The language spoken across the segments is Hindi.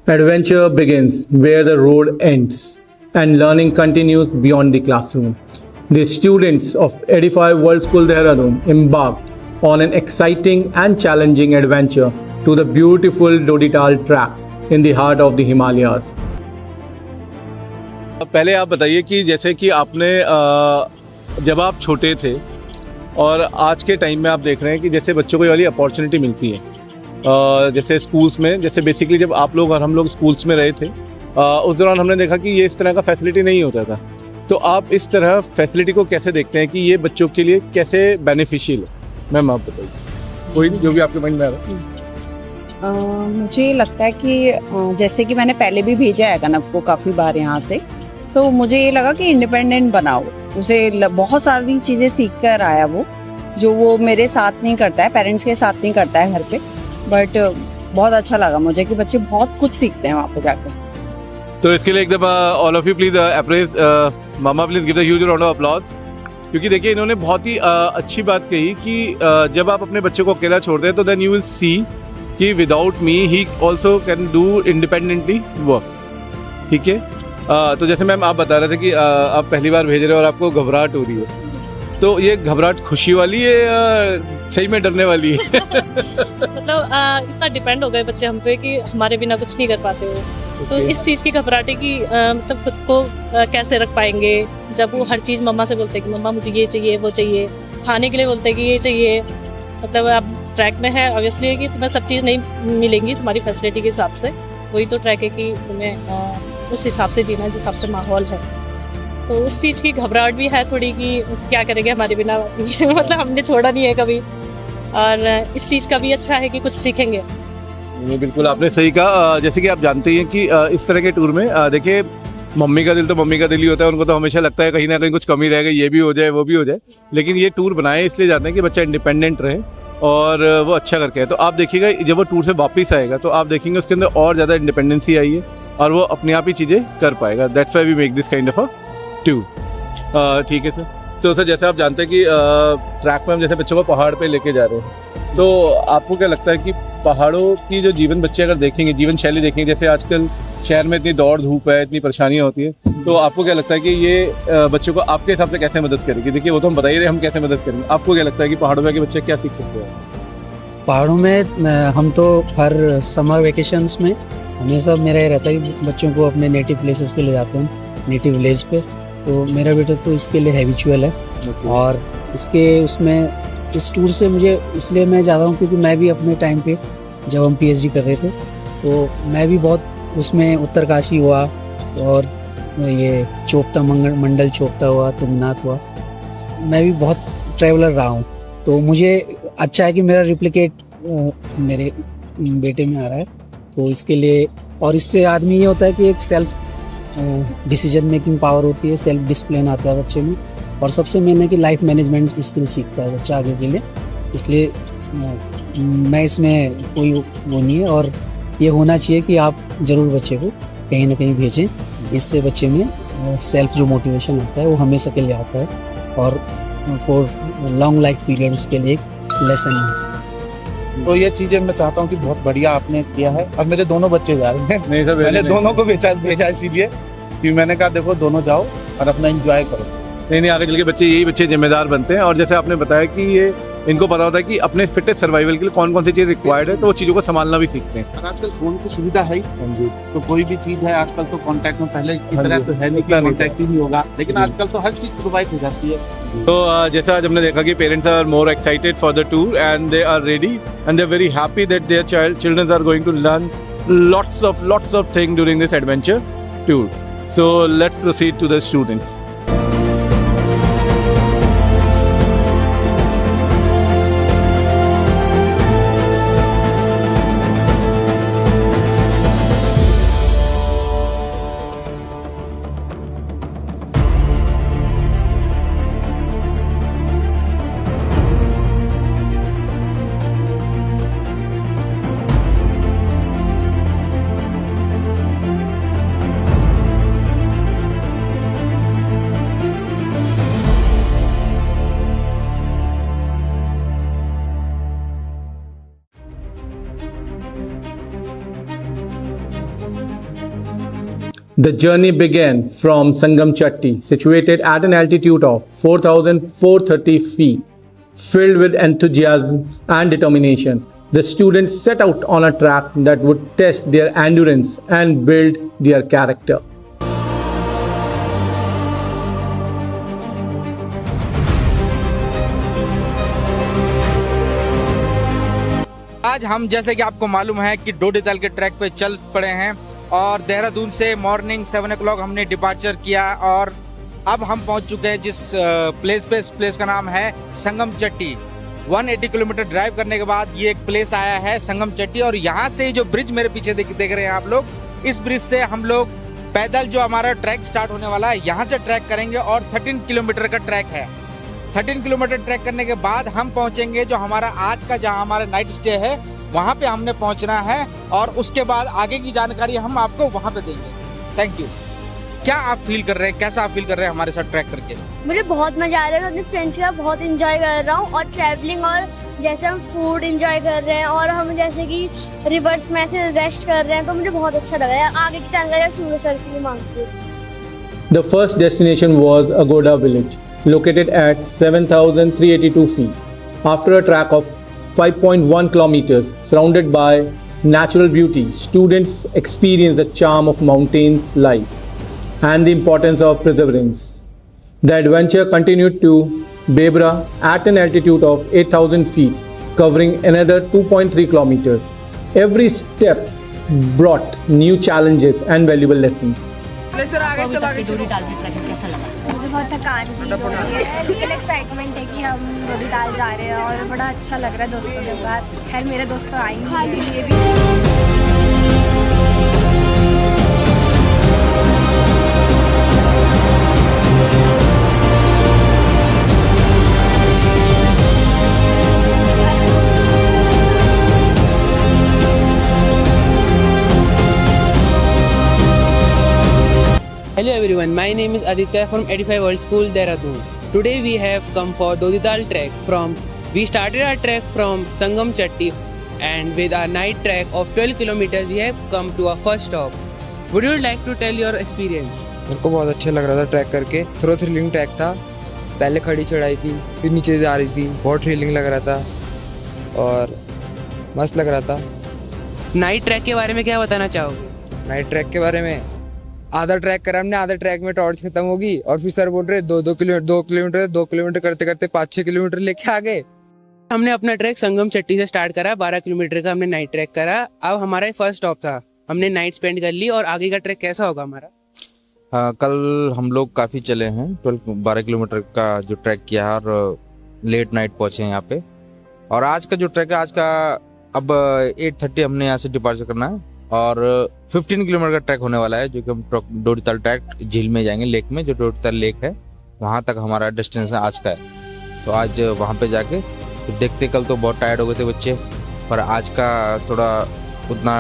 Adventure begins where the road ends, and learning continues beyond the classroom. The students of Edify World School Dehradun embarked on an exciting and challenging adventure to the beautiful Dodital track in the heart of the Himalayas. पहले आप बताइए कि जैसे कि आपने जब आप छोटे थे और आज के टाइम में आप देख रहे हैं कि जैसे बच्चों को ये वाली अपॉर्चुनिटी मिलती है जैसे स्कूल्स में, जैसे बेसिकली जब आप लोग और हम लोग स्कूल्स में रहे थे उस दौरान हमने देखा कि ये इस तरह का फैसिलिटी नहीं होता था। तो आप इस तरह फैसिलिटी को कैसे देखते हैं कि ये बच्चों के लिए कैसे बेनिफिशियल है? मैम आप बताइए, कोई जो भी आपके माइंड में आ रहा है। मुझे लगता है कि जैसे कि मैंने पहले भी भेजा है कनक को काफ़ी बार यहाँ से, तो मुझे ये लगा कि इंडिपेंडेंट बनाओ उसे। बहुत सारी चीज़ें सीख कर आया वो, जो वो मेरे साथ नहीं करता है, पेरेंट्स के साथ नहीं करता है घर पे। बट बहुत अच्छा लगा मुझे कि बच्चे बहुत कुछ सीखते हैं वहाँ पे जाकर। तो इसके लिए एकदम all of you please apprise mama, please give the huge round of applause. क्योंकि देखिए इन्होंने बहुत ही अच्छी बात कही कि जब आप अपने बच्चे को अकेला छोड़ दें तो देन यू विल सी कि without me he also can do independently work. ठीक है, तो जैसे मैम आप बता रहे थे कि आप पहली बार भेज रहे हो और आपको घबराहट हो रही है, तो ये घबराहट खुशी वाली है या सही में डरने वाली है? मतलब इतना डिपेंड हो गए बच्चे हम पे कि हमारे बिना कुछ नहीं कर पाते हो। तो इस चीज़ की घबराहट है कि मतलब खुद को कैसे रख पाएंगे जब वो हर चीज़ मम्मा से बोलते हैं कि मम्मा मुझे ये चाहिए वो चाहिए, खाने के लिए बोलते हैं कि ये चाहिए। मतलब अब ट्रैक में है, ऑब्वियसली है कि तुम्हें सब चीज़ नहीं मिलेंगी तुम्हारी फैसिलिटी के हिसाब से। वही तो ट्रैक है कि तुम्हें उस हिसाब से जीना जिस हिसाब से माहौल है। तो उस चीज़ की घबराहट भी है थोड़ी कि क्या करेंगे हमारे बिना। मतलब हमने छोड़ा नहीं है कभी, और इस चीज़ का भी अच्छा है कि कुछ सीखेंगे। नहीं, बिल्कुल आपने सही कहा। जैसे कि आप जानते हैं कि इस तरह के टूर में देखिए मम्मी का दिल तो मम्मी का दिल ही होता है। उनको तो हमेशा लगता है कहीं ना कहीं कुछ कमी रहेगा, ये भी हो जाए वो भी हो जाए। लेकिन ये टूर बनाए इसलिए जाते हैं कि बच्चा इंडिपेंडेंट रहे और वो अच्छा करके है। तो आप देखिएगा जब वो टूर से वापस आएगा तो आप देखेंगे उसके अंदर और ज़्यादा इंडिपेंडेंसी आई है और वो अपने आप ही चीज़ें कर पाएगा। That's why we make this kind of a tour. ठीक है सर। तो सर जैसे आप जानते हैं कि ट्रैक में हम जैसे बच्चों को पहाड़ पे लेके जा रहे हैं, तो आपको क्या लगता है कि पहाड़ों की जो जीवन बच्चे अगर देखेंगे, जीवन शैली देखेंगे, जैसे आजकल शहर में इतनी दौड़ धूप है, इतनी परेशानियाँ होती है, तो आपको क्या लगता है कि ये बच्चों को आपके हिसाब से कैसे मदद करेगी? देखिए वो तो हम बता ही रहे हम कैसे मदद करेंगे। आपको क्या लगता है कि पहाड़ों में के बच्चे क्या सीख सकते हैं? पहाड़ों में हम तो हर समर वेकेशंस में हमेशा मेरा ये रहता है कि बच्चों को अपने नेटिव प्लेसेस पे ले जाते हैं, नेटिव विलेज पे। तो मेरा बेटा तो इसके लिए हैबिचुअल है। और इसके उसमें इस टूर से मुझे इसलिए मैं जाता हूँ क्योंकि मैं भी अपने टाइम पे जब हम पीएचडी कर रहे थे तो मैं भी बहुत उसमें उत्तरकाशी हुआ और ये चोपता मंडल चोपता हुआ, तुंगनाथ हुआ, मैं भी बहुत ट्रैवलर रहा हूँ। तो मुझे अच्छा है कि मेरा रिप्लिकेट मेरे बेटे में आ रहा है। तो इसके लिए, और इससे आदमी ये होता है कि एक सेल्फ डिसीजन मेकिंग पावर होती है, सेल्फ डिसिप्लिन आता है बच्चे में, और सबसे मेन है कि लाइफ मैनेजमेंट स्किल सीखता है बच्चा आगे के लिए। इसलिए मैं इसमें कोई वो नहीं है, और ये होना चाहिए कि आप ज़रूर बच्चे को कहीं ना कहीं भेजें। इससे बच्चे में सेल्फ जो मोटिवेशन आता है वो हमेशा के लिए आता है, और फॉर लॉन्ग लाइफ पीरियड उसके लिए एक लेसन है। तो ये चीजें मैं चाहता हूँ कि बहुत बढ़िया आपने किया है। और मेरे दोनों बच्चे जा रहे हैं। नहीं सर, मैंने दोनों को भेजा इसीलिए कि मैंने कहा देखो दोनों जाओ और अपना एंजॉय करो। नहीं, आगे चल के बच्चे यही बच्चे जिम्मेदार बनते हैं। और जैसे आपने बताया कि ये इनको पता होता है कि अपने फिटेस्ट सर्वाइवल के लिए कौन कौन सी चीज़ रिक्वायर्ड है, तो वो चीज़ों को संभालना भी सीखते हैं। और आजकल फोन की सुविधा है ही, तो कोई भी चीज है आजकल तो कांटेक्ट में, पहले की तरह तो है नहीं कि कांटेक्ट ही नहीं होगा, लेकिन आजकल तो हर चीज प्रोवाइड हो जाती है। तो जैसा आज हमने देखा कि parents are more excited for the tour and they are ready and they are very happy that their children are going to learn lots of things during this adventure tour. So let's proceed to the students. The journey began from Sangam Chatti, situated at an altitude of 4,430 feet. Filled with enthusiasm and determination, the students set out on a track that would test their endurance and build their character. आज हम जैसे कि आपको मालूम है कि डोडीताल के ट्रैक पे चल पड़े हैं और देहरादून से मॉर्निंग 7 o'clock हमने डिपार्चर किया और अब हम पहुंच चुके हैं जिस प्लेस पे। इस प्लेस का नाम है संगम चट्टी। 180 किलोमीटर ड्राइव करने के बाद ये एक प्लेस आया है संगम चट्टी और यहाँ से जो ब्रिज मेरे पीछे देख रहे हैं आप लोग, इस ब्रिज से हम लोग पैदल जो हमारा ट्रैक स्टार्ट होने वाला है यहाँ से ट्रैक करेंगे और 13 किलोमीटर का ट्रैक है। 13 किलोमीटर ट्रैक करने के बाद हम पहुंचेंगे जो हमारा आज का जहां हमारा नाइट स्टे है वहां पे हमने पहुंचना है और उसके बाद आगे की जानकारी हम आपको वहां पे देंगे। Thank you. क्या आप फील कर रहे हैं, कैसा आप फील कर रहे हैं हमारे साथ ट्रैक करके? मुझे बहुत मजा आ रहा है, मैं अपने फ्रेंड्स के साथ बहुत इंजॉय कर रहा हूँ और ट्रैवलिंग और जैसे हम फूड इंजॉय कर रहे हैं और हम जैसे कि रिवर्स में ऐसे रेस्ट कर रहे हैं तो मुझे बहुत अच्छा लग रहा है। आगे की जानकारी सूर्य सर से मांगती हूँ। The first destination was Agoda village, located at 7,382 feet. After a track of 5.1 kilometers surrounded by natural beauty, students experienced the charm of mountains life and the importance of perseverance. The adventure continued to Bebra at an altitude of 8,000 feet, covering another 2.3 kilometers. Every step brought new challenges and valuable lessons. मुझे बहुत थकान फील हो रही है लेकिन एक्साइटमेंट है कि हम डोडीताल जा रहे हैं और बड़ा अच्छा लग रहा है दोस्तों के साथ। खैर मेरे दोस्त आएंगे लिए भी। Hello everyone, my name is Aditya from Edify World School, Dehradun. Today we have come for Dodital trek we started our trek from Sangam Chatti and with our night trek of 12 kilometers we have come to our first stop. Would you like to tell your experience? मेरे को बहुत अच्छा लग रहा था ट्रैक करके। थोड़ा थ्रिलिंग ट्रैक था, पहले खड़ी चढ़ाई थी फिर नीचे जा रही थी, बहुत थ्रिलिंग लग रहा था और मस्त लग रहा था। नाइट ट्रैक के बारे में क्या बताना चाहोगे? नाइट ट्रैक के बारे में आधा ट्रैक करा हमने, आधा ट्रैक में टॉर्च खत्म होगी और फिर सर बोल रहे 2 किलोमीटर करते करते 5-6 किलोमीटर लेके आ गए। हमने अपना ट्रैक संगम चट्टी से स्टार्ट करा, 12 किलोमीटर का हमने नाइट ट्रैक करा। अब हमारा फर्स्ट स्टॉप था, हमने नाइट स्पेंड कर ली और आगे का ट्रैक कैसा होगा हमारा? हाँ, कल हम लोग काफ़ी चले हैं, 12 किलोमीटर का जो ट्रैक किया है और लेट नाइट पहुँचे हैं यहाँ पे। और आज का जो ट्रैक है, आज का अब 8:30 हमने यहाँ से डिपार्चर करना है और 15 किलोमीटर का ट्रैक होने वाला है जो कि हम डोडीताल ट्रैक झील में जाएंगे, लेक में, जो डोडीताल लेक है वहाँ तक हमारा डेस्टिनेशन आज का है। तो आज वहाँ पे जाके तो देखते, कल तो बहुत टायर्ड हो गए थे बच्चे, पर आज का थोड़ा उतना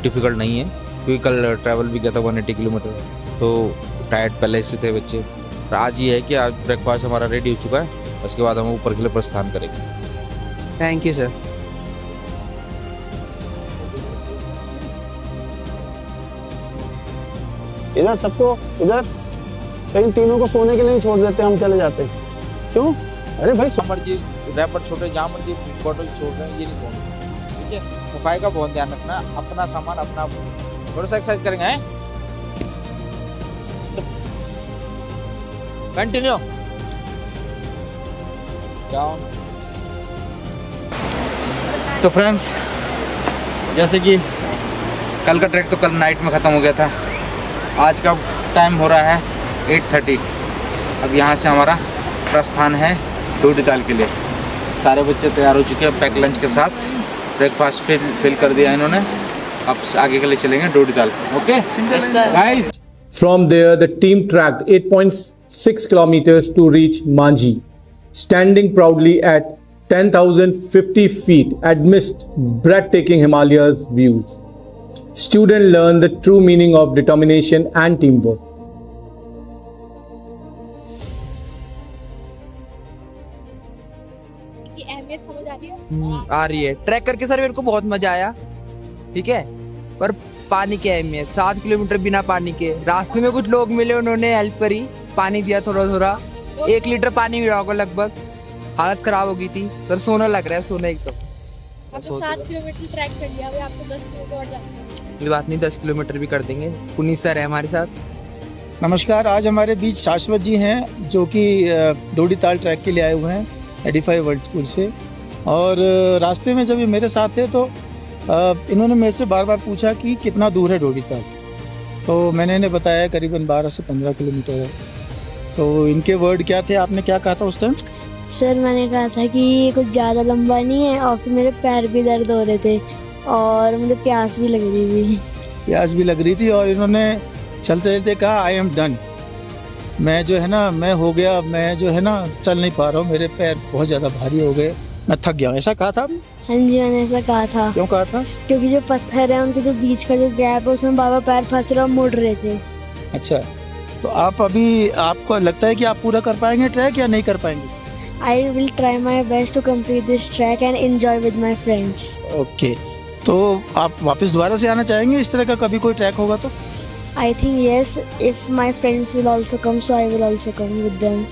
डिफिकल्ट नहीं है क्योंकि कल ट्रैवल भी किया था 180 किलोमीटर, तो टायर्ड पहले से थे बच्चे। पर आज ये है कि आज ब्रेकफास्ट हमारा रेडी हो चुका है, उसके बाद हम ऊपर के लिए प्रस्थान करेंगे। Thank you sir. इधर सबको, इधर कहीं तीनों को सोने के लिए छोड़ देते, हम चले जाते हैं। क्यों? अरे भाई मर्जी रैपर छोटे, जहाँ मर्जी बॉटल छोड़ रहे हैं, ये नहीं बोलना, ठीक है? सफाई का बहुत ध्यान रखना, अपना सामान अपना। थोड़ा सा एक्सरसाइज करेंगे, हैं? Continue down. तो फ्रेंड्स, जैसे कि कल का ट्रैक तो कल नाइट में ख़त्म हो गया था, आज का टाइम हो रहा है 8:30। अब यहाँ से हमारा प्रस्थान है डोडीताल के लिए। सारे बच्चे तैयार हो चुके हैं पैक लंच के साथ, ब्रेकफास्ट फिल कर दिया इन्होंने। अब आगे के लिए चलेंगे Dodital. Okay guys. From there, the team tracked 8.6 kilometers to reach Manji, standing proudly at 10,050 feet amidst breathtaking Himalayas views. Students learn the true meaning of determination and teamwork. की अहमियत समझ आ रही है? आ रही है। ट्रैक करके सर मेरे को बहुत मजा आया, ठीक है, पर पानी की अहमियत, 7 किलोमीटर बिना पानी के। रास्ते में कुछ लोग मिले, उन्होंने हेल्प करी, पानी दिया थोड़ा थोड़ा। 1 लीटर पानी मिला होगा लगभग। हालत खराब हो गई थी, पर सोना लग रहा है, सोना एकदम। आपको 7 किलोमीटर ट्रैक कर लिया, अभी आपको 10 किलोमीटर और जाना है। कोई बात नहीं, 10 किलोमीटर भी कर देंगे। पुनीत सर है हमारे साथ। नमस्कार, आज हमारे बीच शाश्वत जी हैं जो कि डोडी ताल ट्रैक के लिए आए हुए हैं एडिफाई वर्ल्ड स्कूल से। और रास्ते में जब ये मेरे साथ थे तो इन्होंने मेरे से बार बार पूछा कि कितना दूर है डोडी ताल। तो मैंने इन्हें बताया करीबन 12 से 15 किलोमीटर है। तो इनके वर्ड क्या थे, आपने क्या कहा था उस टाइम? सर मैंने कहा था कि ये कुछ ज़्यादा लंबा नहीं है, और फिर मेरे पैर भी दर्द हो रहे थे और मुझे प्यास भी लग रही थी। प्यास भी लग रही थी और इन्होंने चलते चलते कहा आई एम डन। मैं जो है ना, मैं हो गया, मैं जो है ना चल नहीं पा रहा हूँ, मेरे पैर बहुत ज़्यादा भारी हो गए, मैं थक गया। ऐसा कहा था आपने? हाँ जी, मैंने ऐसा कहा था। क्यों कहा था? क्योंकि जो पत्थर है उनके जो बीच का जो गैप है उसमें बाबा पैर फंस रहे और मुड़ रहे थे। अच्छा, तो आप अभी, आपको लगता है कि आप पूरा कर पाएंगे ट्रैक या नहीं कर पाएंगे? I will try my best to complete this track and enjoy with my friends. Okay, तो आप वापस दोबारा से आना चाहेंगे इस तरह का कभी कोई ट्रैक होगा तो? I think yes, if my friends will also come, so I will also come with them.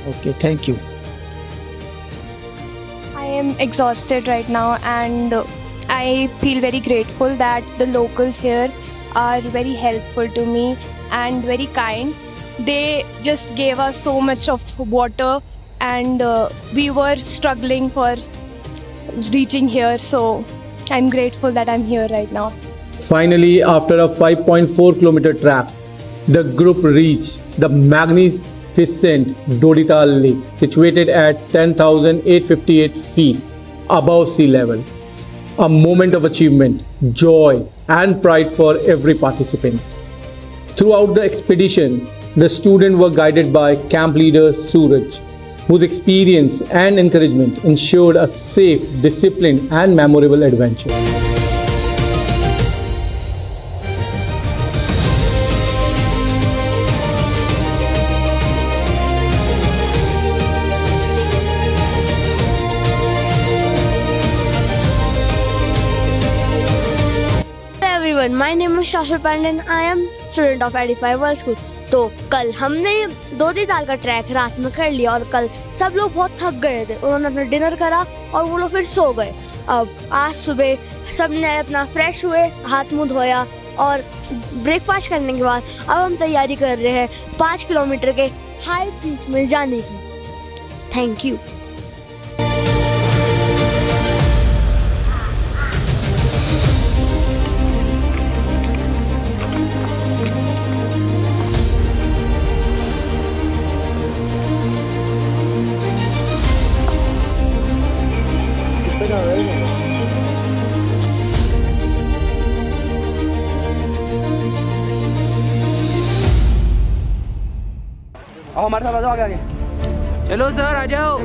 Okay, thank you. I am exhausted right now, and I feel very grateful that the locals here are very helpful to me and very kind. They just gave us so much of water, and we were struggling for reaching here, so I'm grateful that I'm here right now. Finally, after a 5.4 kilometer track, the group reached the magnificent Dodital Lake, situated at 10,858 feet above sea level. A moment of achievement, joy, and pride for every participant. Throughout the expedition, the students were guided by camp leader Suraj, whose experience and encouragement ensured a safe, disciplined, and memorable adventure. Hello everyone, my name is Shashwat Pandey and I am student of Edify World School. तो कल हमने डोडी ताल का ट्रैक रात में कर लिया और कल सब लोग बहुत थक गए थे। उन्होंने अपना डिनर करा और वो लोग फिर सो गए। अब आज सुबह सब ने अपना फ्रेश हुए, हाथ मुंह धोया और ब्रेकफास्ट करने के बाद अब हम तैयारी कर रहे हैं 5 किलोमीटर के हाई पीक में जाने की। Thank you. आओ हमारे साथ आ जाओ, आगे आगे। चलो सर, आ जाओ।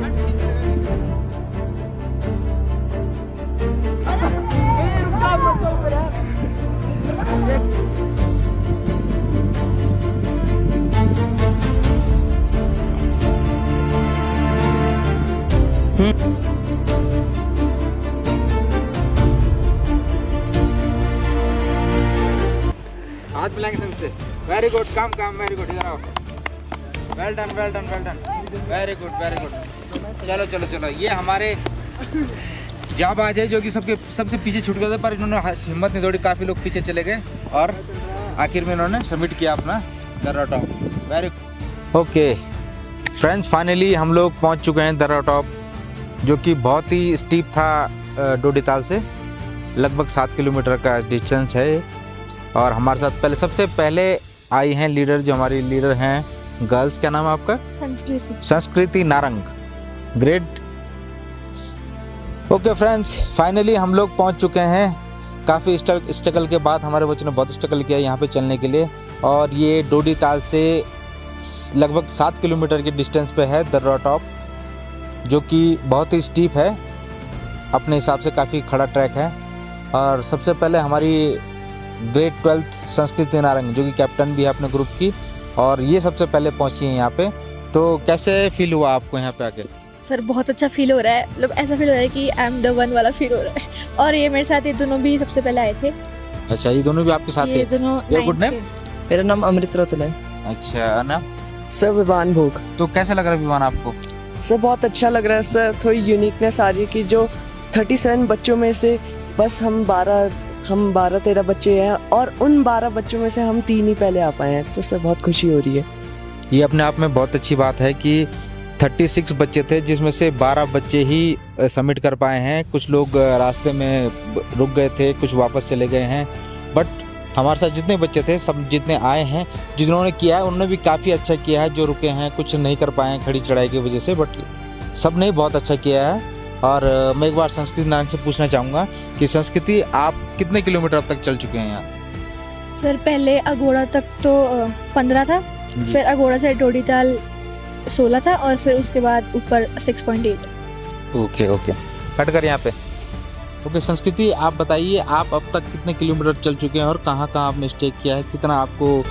हाथ मिलाएंगे सबसे। वेरी गुड, काम वेरी गुड। इधर आओ। Well done, very good. चलो, ये हमारे जाबाज है जो कि सबसे पीछे छूट गए थे, पर इन्होंने हिम्मत नहीं तोड़ी, काफ़ी लोग पीछे चले गए और आखिर में इन्होंने सबमिट किया अपना दर्रा top. Very okay friends, finally हम लोग पहुंच चुके हैं दर्रा टॉप, जो कि बहुत ही स्टीप था डोडी ताल से। लगभग 7 किलोमीटर का डिस्टेंस है। और हमारे साथ सबसे पहले आई हैं लीडर, जो हमारी लीडर हैं गर्ल्स। क्या नाम है आपका? संस्कृति Narang. Great. Okay friends, finally हम लोग पहुंच चुके हैं। काफ़ी स्ट्रगल के बाद हमारे बच्चों ने बहुत स्ट्रगल किया यहाँ पे चलने के लिए। और ये डोडी ताल से लगभग 7 किलोमीटर के डिस्टेंस पे है दर्रा टॉप, जो कि बहुत ही स्टीप है, अपने हिसाब से काफ़ी खड़ा ट्रैक है। और सबसे पहले हमारी ग्रेड 12th संस्कृति नारंग, जो कि कैप्टन भी है अपने ग्रुप की, और ये सबसे पहले पहुंची है यहाँ पे। तो कैसे फील हुआ आपको यहाँ पे आके? सर बहुत अच्छा फील हो रहा है, मतलब ऐसा फील हो रहा है कि आई एम द वन वाला फील हो रहा है। और ये मेरे साथ ये दोनों भी सबसे पहले आए थे, अच्छा, ये दोनों भी आपके साथ ये थे? दोनों Your good name? मेरा नाम अमृत रतन है। अच्छा, ना सर विवान भोग। तो कैसा लग रहा है विमान आपको? सर बहुत अच्छा लग रहा है सर, थोड़ी यूनिकनेस आ रही है कि जो 37 बच्चों में से बस हम 12-13 बच्चे हैं और उन 12 बच्चों में से हम 3 ही पहले आ पाए हैं, तो सर बहुत खुशी हो रही है। ये अपने आप में बहुत अच्छी बात है कि 36 बच्चे थे जिसमें से 12 बच्चे ही सबमिट कर पाए हैं। कुछ लोग रास्ते में रुक गए थे, कुछ वापस चले गए हैं, बट हमारे साथ जितने बच्चे थे सब जितने आए हैं, जिन्होंने किया है उन्होंने भी काफ़ी अच्छा किया है। जो रुके हैं कुछ नहीं कर पाए हैं खड़ी चढ़ाई की वजह से, बट सब ने बहुत अच्छा किया है। और मैं एक बार संस्कृति नारायण से पूछना चाहूँगा कि संस्कृति आप कितने किलोमीटर अब तक चल चुके हैं यहाँ? सर पहले अगोड़ा तक तो 15 था, फिर अगोड़ा से डोडीताल 16 था और फिर उसके बाद ऊपर 6.8। ओके कट कर यहाँ पे। ओके संस्कृति, आप बताइए आप अब तक कितने किलोमीटर चल चुके हैं और कहाँ कहाँ आपने स्टे किया है? कितना आपको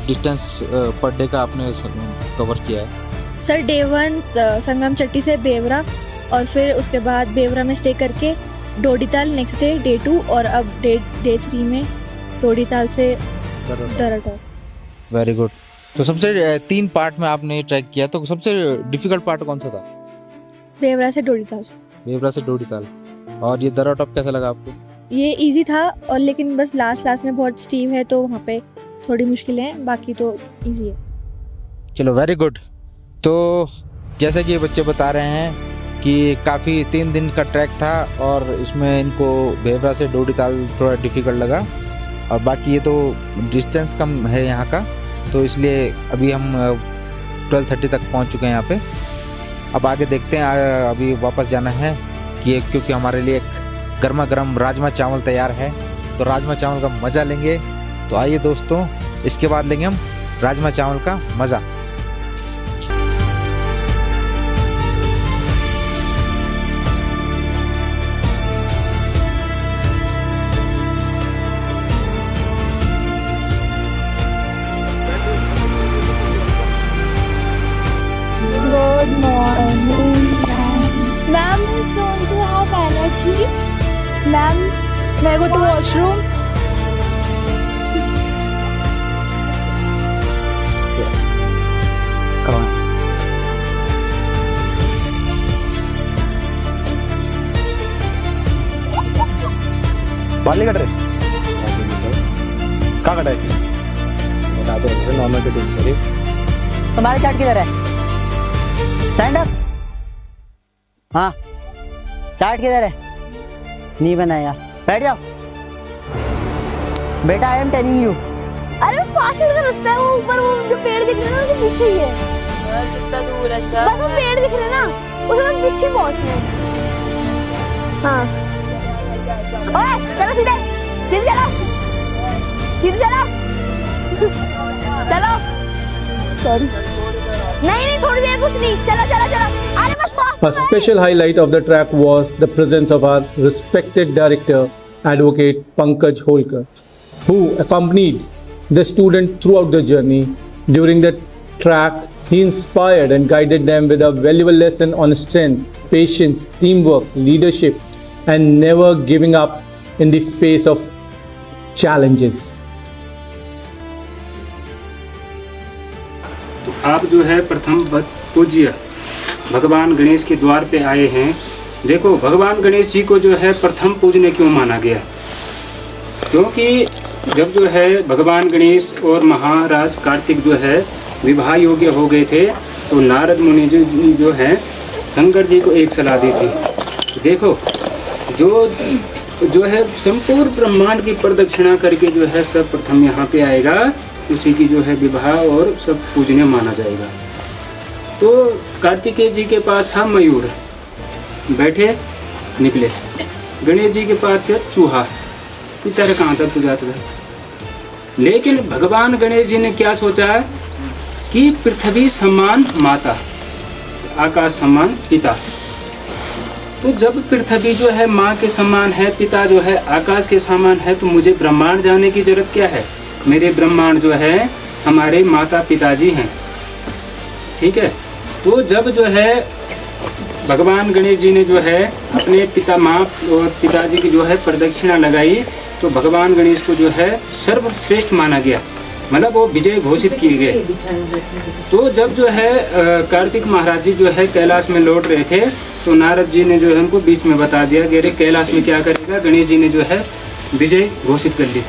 डिस्टेंस पर डे का आपने कवर किया है? सर डे 1 संगम चट्टी से बेवरा और फिर उसके बाद बेवरा में स्टे करके डोडीताल नेक्स्ट डे 2 और अब डे 3 में डोडीताल से दराटॉप। Very good. तो सबसे 3 पार्ट में आपने ट्रैक किया, तो सबसे डिफिकल्ट पार्ट कौन सा था? बेवरा से डोडीताल। बेवरा से डोडीताल। और ये दराटॉप कैसा लगा आपको? ये इजी था और लेकिन बस लास्ट में बहुत स्टीव है तो वहाँ पे थोड़ी मुश्किलें हैं, बाकी तो इजी है। चलो वेरी गुड। तो जैसा कि ये बच्चे बता रहे हैं कि काफ़ी 3 दिन का ट्रैक था और इसमें इनको बेवरा से डोडीताल थोड़ा डिफिकल्ट लगा, और बाकी ये तो डिस्टेंस कम है यहाँ का, तो इसलिए अभी हम 12:30 तक पहुँच चुके हैं यहाँ पे। अब आगे देखते हैं, अभी वापस जाना है कि क्योंकि हमारे लिए एक गर्मा गर्म राजमा चावल तैयार है, तो राजमा चावल का मज़ा लेंगे। तो आइए दोस्तों, इसके बाद लेंगे हम राजमा चावल का मज़ा। Good morning, ma'am is going to have energy. Ma'am, may I go to washroom? बाल नहीं कट रहे? कहाँ कटा है? बता दो, जैसे नॉर्मल कटिंग सर। तुम्हारा चार्ट किधर है? Stand up. हाँ चार्ट किधर है? नहीं बनाया, बैठ जाओ बेटा। I am telling you. अरे उस फास्ट फूड का रास्ता है, वो ऊपर वो जो पेड़ दिख रहे हैं ना उसके पीछे ही है। सर कितना दूर है सर? बस वो पेड़ दिख रहे हैं ना, उसके पीछे पहुंचना है। हाँ ओए चलो सीधे सीधे चलो चलो। सॉरी नहीं थोड़ी देर कुछ नहीं, चलो। अरे बस fast. A special highlight of the track was the presence of our respected director, Advocate Pankaj Holkar, who accompanied the student throughout the journey. During the track, he inspired and guided them with a valuable lesson on strength, patience, teamwork, leadership, and never giving up in the face of challenges. तो आप जो है प्रथम पूज्य भगवान गणेश के द्वार पे आए हैं। देखो भगवान गणेश जी को जो है प्रथम पूजने क्यों माना गया? क्योंकि जब जो है भगवान गणेश और महाराज कार्तिक जो है विवाह योग्य हो गए थे, तो नारद मुनि जी जो है शंकर जी को एक सलाह दी थी। देखो जो है संपूर्ण ब्रह्मांड की प्रदक्षिणा करके जो है सब प्रथम यहाँ पे आएगा, उसी की जो है विवाह और सब पूजने माना जाएगा। तो कार्तिकेय जी के पास था मयूर, बैठे निकले। गणेश जी के पास था चूहा, बेचारे कहाँ तक पूजाते थे। लेकिन भगवान गणेश जी ने क्या सोचा कि पृथ्वी समान माता, आकाश समान पिता। तो जब पृथ्वी जो है माँ के समान है, पिता जो है आकाश के समान है, तो मुझे ब्रह्मांड जाने की जरूरत क्या है? मेरे ब्रह्मांड जो है हमारे माता पिताजी हैं, ठीक है। तो जब जो है भगवान गणेश जी ने जो है अपने पिता माँ और पिताजी की जो है प्रदक्षिणा लगाई, तो भगवान गणेश को जो है सर्वश्रेष्ठ माना गया, मतलब वो विजय घोषित किए गए। तो जब जो है कार्तिक महाराज जी जो है कैलाश में लौट रहे थे, तो नारद जी ने जो है उनको बीच में बता दिया कि अरे कैलाश में क्या करेगा, गणेश जी ने जो है विजय घोषित कर ली।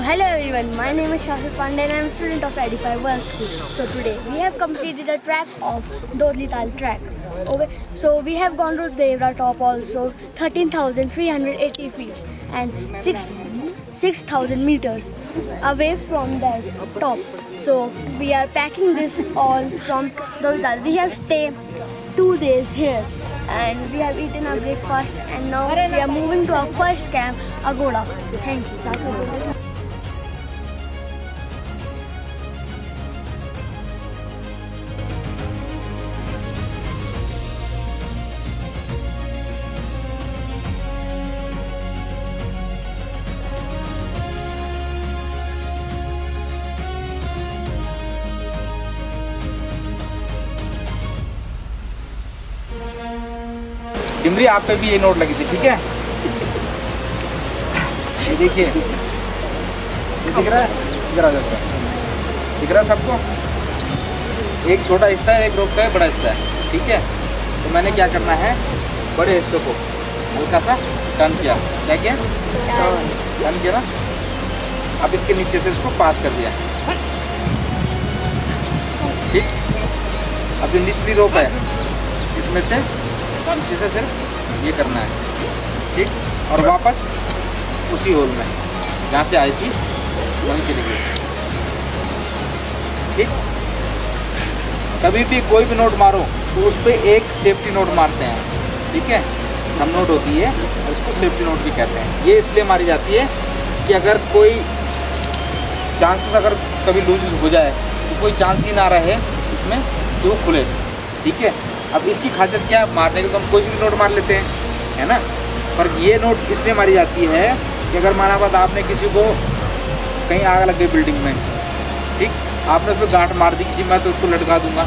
Hello everyone, my name is Shashwat Pandey and I am a student of Edify World School. So today we have completed a track of Dodlital track. Okay, so we have gone to Devra top also 13,380 feet and 6,000 meters away from that top. So we are packing this all from Dodlital. We have stayed 2 days here and we have eaten our breakfast and now we are moving to our first camp, Agoda. Thank you. Dimri आप पे भी ये नोट लगी थी, ठीक है? ये देखिए, ये दिख रहा है, दिख रहा है सबको? एक छोटा हिस्सा है, एक रोप का है, बड़ा हिस्सा है, ठीक है? तो मैंने क्या करना है, बड़े हिस्से को हल्का सा टर्न किया, क्या किया? टर्न किया ना? अब इसके नीचे से इसको पास कर दिया, ठीक? अब जो निचली रोप है, इसमें से नीचे से सिर्फ ये करना है, ठीक? और वापस उसी होल में जहाँ से आई थी वहीं चली गई, ठीक? कभी भी कोई भी नोट मारो तो उस पर एक सेफ्टी नोट मारते हैं, ठीक है? हम नोट होती है और इसको सेफ्टी नोट भी कहते हैं। ये इसलिए मारी जाती है कि अगर कोई चांसेस अगर कभी लूज हो जाए तो कोई चांस ही ना रहे उसमें कि वो खुले, ठीक है? अब इसकी खासियत क्या है, मारने के तो हम कोई भी नोट मार लेते हैं, है ना? पर ये नोट इसलिए मारी जाती है कि अगर माना बात आपने किसी को कहीं आग लग गई बिल्डिंग में, ठीक? आपने उस पर गांठ मार दी कि मैं तो उसको लटका दूंगा,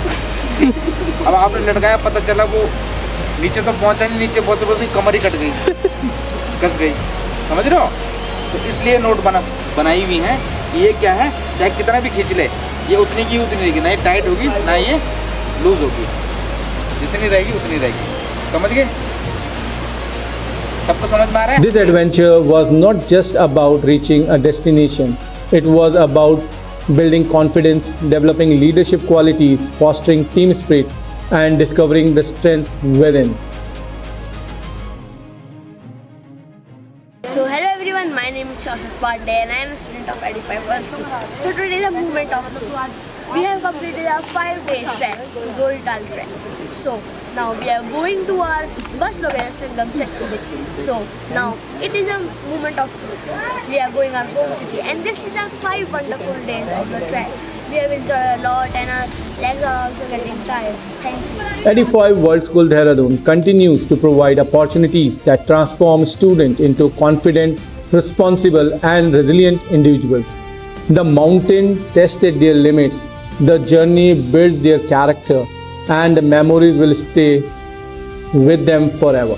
अब आपने लटकाया, पता चला वो नीचे तो पहुंचा नहीं, नीचे पहुंचे उसकी कमर ही कट गई, घस गई, समझ रहे हो? तो इसलिए नोट बनाई हुई है। ये क्या है, चाहे कितना भी खींच ले, ये उतनी की उतनी रहेगी, ना ये टाइट होगी ना ये लूज होगी, जितनी रहेगी उतनी रहेगी, समझ गए? सबको समझ में आ रहा है? This adventure was not just about reaching a destination. It was about building confidence, developing leadership qualities, fostering team spirit, and discovering the strength within. So hello everyone, my name is Shashwat Pandey and I am a student of Edify World School. So today is a movement of truth. We have completed our 5-day trek, Dodlital trek. So now we are going to our bus location, Sangam Chatti. So now it is a moment of truth. We are going our home city and this is our 5 wonderful days of the trek. We have enjoyed a lot and our legs are also getting tired. Thank you. Edify World School Dehradun continues to provide opportunities that transform students into confident, responsible and resilient individuals. The mountain tested their limits, the journey built their character, and the memories will stay with them forever.